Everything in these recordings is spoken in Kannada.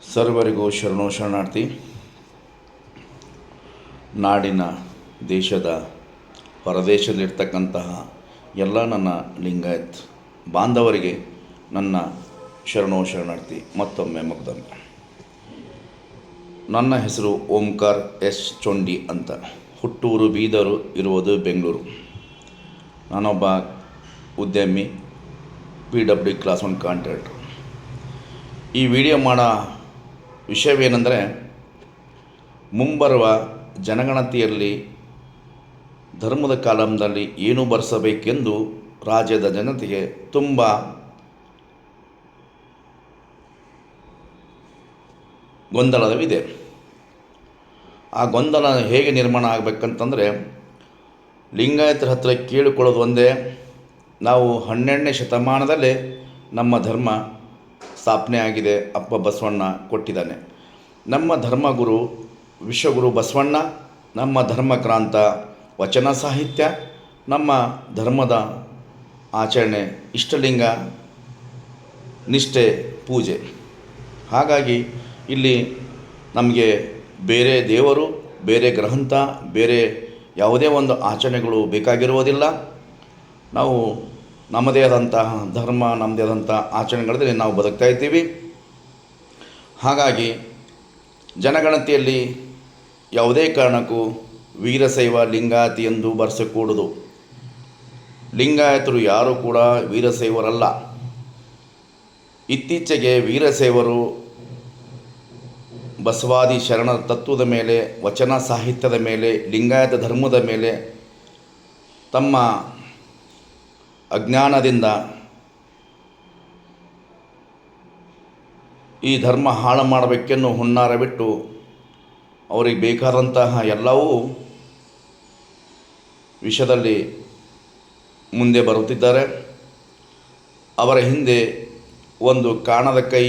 ಸರ್ವರಿಗೂ ಶರಣೋ ಶರಣಾರ್ಥಿ. ನಾಡಿನ ದೇಶದ ಹೊರದೇಶದಲ್ಲಿರ್ತಕ್ಕಂತಹ ಎಲ್ಲ ನನ್ನ ಲಿಂಗಾಯತ್ ಬಾಂಧವರಿಗೆ ನನ್ನ ಶರಣೋ ಶರಣಾರ್ಥಿ. ಮತ್ತೊಮ್ಮೆ ಮುಗ್ದೊಮ್ಮೆ ನನ್ನ ಹೆಸರು ಓಂಕಾರ್ ಎಸ್ ಚೊಂಡಿ ಅಂತ. ಹುಟ್ಟೂರು ಬೀದರು, ಇರುವುದು ಬೆಂಗಳೂರು. ನಾನೊಬ್ಬ ಉದ್ಯಮಿ, PW ಕ್ಲಾಸ್ 1 ಕಾಂಟ್ರಾಕ್ಟರ್. ಈ ವಿಡಿಯೋ ಮಾಡೋ ವಿಷಯವೇನೆಂದರೆ, ಮುಂಬರುವ ಜನಗಣತಿಯಲ್ಲಿ ಧರ್ಮದ ಕಾಲಂನಲ್ಲಿ ಏನು ಬರೆಸಬೇಕೆಂದು ರಾಜ್ಯದ ಜನತೆಗೆ ತುಂಬ ಗೊಂದಲವಿದೆ. ಆ ಗೊಂದಲ ಹೇಗೆ ನಿರ್ಮಾಣ ಆಗಬೇಕಂತಂದರೆ, ಲಿಂಗಾಯತರ ಹತ್ರ ಕೇಳಿಕೊಳ್ಳೋದು ಒಂದೇ, ನಾವು 12ನೇ ಶತಮಾನದಲ್ಲೇ ನಮ್ಮ ಧರ್ಮ ಸ್ಥಾಪನೆ ಆಗಿದೆ, ಅಪ್ಪ ಬಸವಣ್ಣ ಕೊಟ್ಟಿದ್ದಾನೆ. ನಮ್ಮ ಧರ್ಮಗುರು ವಿಶ್ವಗುರು ಬಸವಣ್ಣ, ನಮ್ಮ ಧರ್ಮಕ್ರಾಂತ ವಚನ ಸಾಹಿತ್ಯ, ನಮ್ಮ ಧರ್ಮದ ಆಚರಣೆ ಇಷ್ಟಲಿಂಗ ನಿಷ್ಠೆ ಪೂಜೆ. ಹಾಗಾಗಿ ಇಲ್ಲಿ ನಮಗೆ ಬೇರೆ ದೇವರು, ಬೇರೆ ಗ್ರಂಥ, ಬೇರೆ ಯಾವುದೇ ಒಂದು ಆಚರಣೆಗಳು ಬೇಕಾಗಿರುವುದಿಲ್ಲ. ನಾವು ನಮ್ಮದೇ ಆದಂತಹ ಧರ್ಮ, ನಮ್ಮದೇ ಆದಂಥ ಆಚರಣೆಗಳಲ್ಲಿ ನಾವು ಬದುಕ್ತಾ ಇದ್ದೀವಿ. ಹಾಗಾಗಿ ಜನಗಣತಿಯಲ್ಲಿ ಯಾವುದೇ ಕಾರಣಕ್ಕೂ ವೀರಶೈವ ಲಿಂಗಾಯತಿ ಎಂದು ಬರೆಸಕೂಡದು. ಲಿಂಗಾಯತರು ಯಾರೂ ಕೂಡ ವೀರಶೈವರಲ್ಲ. ಇತ್ತೀಚೆಗೆ ವೀರಶೈವರು ಬಸವಾದಿ ಶರಣ ತತ್ವದ ಮೇಲೆ, ವಚನ ಸಾಹಿತ್ಯದ ಮೇಲೆ, ಲಿಂಗಾಯತ ಧರ್ಮದ ಮೇಲೆ ತಮ್ಮ ಅಜ್ಞಾನದಿಂದ ಈ ಧರ್ಮ ಹಾಳು ಮಾಡಬೇಕೆನ್ನು ಹುನ್ನಾರ ಬಿಟ್ಟು ಅವರಿಗೆ ಬೇಕಾದಂತಹ ಎಲ್ಲವೂ ವಿಷಯದಲ್ಲಿ ಮುಂದೆ ಬರುತ್ತಿದ್ದಾರೆ. ಅವರ ಹಿಂದೆ ಒಂದು ಕಾಣದ ಕೈ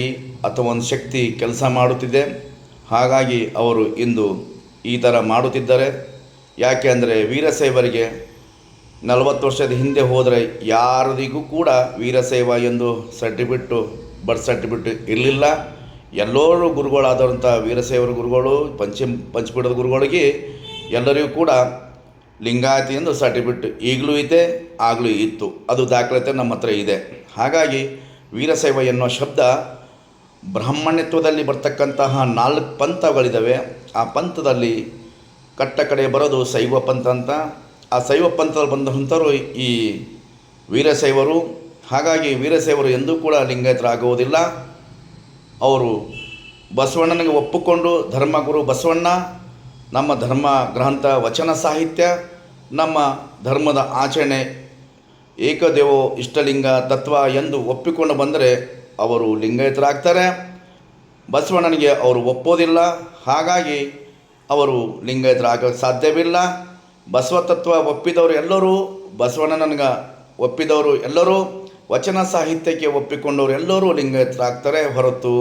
ಅಥವಾ ಒಂದು ಶಕ್ತಿ ಕೆಲಸ ಮಾಡುತ್ತಿದೆ. ಹಾಗಾಗಿ ಅವರು ಇಂದು ಈ ಥರ ಮಾಡುತ್ತಿದ್ದಾರೆ. ಯಾಕೆ ಅಂದರೆ, ವೀರಶೈವರಿಗೆ 40 ವರ್ಷದ ಹಿಂದೆ ಹೋದರೆ ಯಾರಿಗೂ ಕೂಡ ವೀರಶೈವ ಎಂದು ಬರ್ತ್ ಸರ್ಟಿಫಿಕೇಟ್ ಇರಲಿಲ್ಲ. ಎಲ್ಲರೂ ಗುರುಗಳಾದಂಥ ವೀರಶೈವರ ಗುರುಗಳು, ಪಂಚಪೀಠದ ಗುರುಗಳಿಗೆ ಎಲ್ಲರಿಗೂ ಕೂಡ ಲಿಂಗಾಯತಿ ಎಂದು ಸರ್ಟಿಫಿಕೇಟ್ ಈಗಲೂ ಇದೆ, ಆಗಲೂ ಇತ್ತು. ಅದು ದಾಖಲಾತಿ ನಮ್ಮ ಹತ್ರ ಇದೆ. ಹಾಗಾಗಿ ವೀರಶೈವ ಎನ್ನುವ ಶಬ್ದ ಬ್ರಾಹ್ಮಣ್ಯತ್ವದಲ್ಲಿ ಬರ್ತಕ್ಕಂತಹ 4 ಪಂಥಗಳಿದ್ದಾವೆ. ಆ ಪಂಥದಲ್ಲಿ ಕಟ್ಟ ಕಡೆ ಬರೋದು ಶೈವ ಪಂಥ ಅಂತ. ಆ ಶೈವ ಪಂಥದಲ್ಲಿ ಬಂದಂಥವರು ಈ ವೀರಶೈವರು. ಹಾಗಾಗಿ ವೀರಶೈವರು ಎಂದೂ ಕೂಡ ಲಿಂಗಾಯತರಾಗುವುದಿಲ್ಲ. ಅವರು ಬಸವಣ್ಣನಿಗೆ ಒಪ್ಪಿಕೊಂಡು, ಧರ್ಮಗುರು ಬಸವಣ್ಣ, ನಮ್ಮ ಧರ್ಮ ಗ್ರಂಥ ವಚನ ಸಾಹಿತ್ಯ, ನಮ್ಮ ಧರ್ಮದ ಆಚರಣೆ ಏಕದೇವೋ ಇಷ್ಟಲಿಂಗ ತತ್ವ ಎಂದು ಒಪ್ಪಿಕೊಂಡು ಬಂದರೆ ಅವರು ಲಿಂಗಾಯತರಾಗ್ತಾರೆ. ಬಸವಣ್ಣನಿಗೆ ಅವರು ಒಪ್ಪೋದಿಲ್ಲ. ಹಾಗಾಗಿ ಅವರು ಲಿಂಗಾಯತರಾಗೋಕ್ಕೆ ಸಾಧ್ಯವಿಲ್ಲ. ಬಸವ ತತ್ವ ಒಪ್ಪಿದವರು ಎಲ್ಲರೂ, ಬಸವಣ್ಣನಿಗೆ ಒಪ್ಪಿದವರು ಎಲ್ಲರೂ, ವಚನ ಸಾಹಿತ್ಯಕ್ಕೆ ಒಪ್ಪಿಕೊಂಡವರು ಎಲ್ಲರೂ ಲಿಂಗಾಯತರಾಗ್ತಾರೆ. ಹೊರತು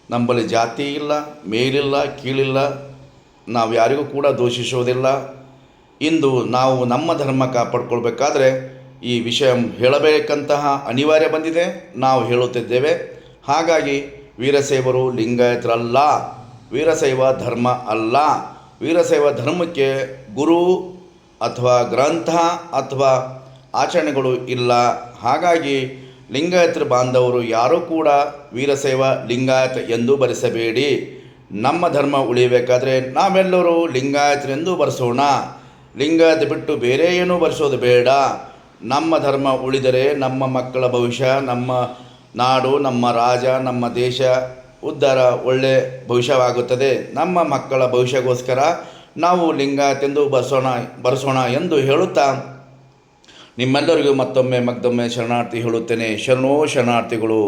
ನಮ್ಮಲ್ಲಿ ಜಾತಿ ಇಲ್ಲ, ಮೇಲಿಲ್ಲ, ಕೀಳಿಲ್ಲ. ನಾವು ಯಾರಿಗೂ ಕೂಡ ದೂಷಿಸೋದಿಲ್ಲ. ಇಂದು ನಾವು ನಮ್ಮ ಧರ್ಮ ಕಾಪಾಡ್ಕೊಳ್ಬೇಕಾದ್ರೆ ಈ ವಿಷಯ ಹೇಳಬೇಕಂತಹ ಅನಿವಾರ್ಯ ಬಂದಿದೆ. ನಾವು ಹೇಳುತ್ತಿದ್ದೇವೆ. ಹಾಗಾಗಿ ವೀರಶೈವರು ಲಿಂಗಾಯತರಲ್ಲ, ವೀರಶೈವ ಧರ್ಮ ಅಲ್ಲ. ವೀರಶೈವ ಧರ್ಮಕ್ಕೆ ಗುರು ಅಥವಾ ಗ್ರಂಥ ಅಥವಾ ಆಚರಣೆಗಳು ಇಲ್ಲ. ಹಾಗಾಗಿ ಲಿಂಗಾಯತರ ಬಾಂಧವರು ಯಾರೂ ಕೂಡ ವೀರಶೈವ ಲಿಂಗಾಯತ ಎಂದು ಬರೆಸಬೇಡಿ. ನಮ್ಮ ಧರ್ಮ ಉಳಿಯಬೇಕಾದ್ರೆ ನಾವೆಲ್ಲರೂ ಲಿಂಗಾಯತರೆಂದು ಬರೆಸೋಣ. ಲಿಂಗಾಯತ ಬಿಟ್ಟು ಬೇರೆ ಏನೂ ಬರೆಸೋದು ಬೇಡ. ನಮ್ಮ ಧರ್ಮ ಉಳಿದರೆ ನಮ್ಮ ಮಕ್ಕಳ ಭವಿಷ್ಯ, ನಮ್ಮ ನಾಡು, ನಮ್ಮ ರಾಜ, ನಮ್ಮ ದೇಶ ಉದ್ಧಾರ, ಒಳ್ಳೆ ಭವಿಷ್ಯವಾಗುತ್ತದೆ. ನಮ್ಮ ಮಕ್ಕಳ ಭವಿಷ್ಯಕ್ಕೋಸ್ಕರ ನಾವು ಲಿಂಗಾಯತೆಂದು ಬರೆಸೋಣ ಎಂದು ಹೇಳುತ್ತಾ ನಿಮ್ಮೆಲ್ಲರಿಗೂ ಮತ್ತೊಮ್ಮೆ ಶರಣಾರ್ಥಿ ಹೇಳುತ್ತೇನೆ. ಶರಣೋ ಶರಣಾರ್ಥಿಗಳು.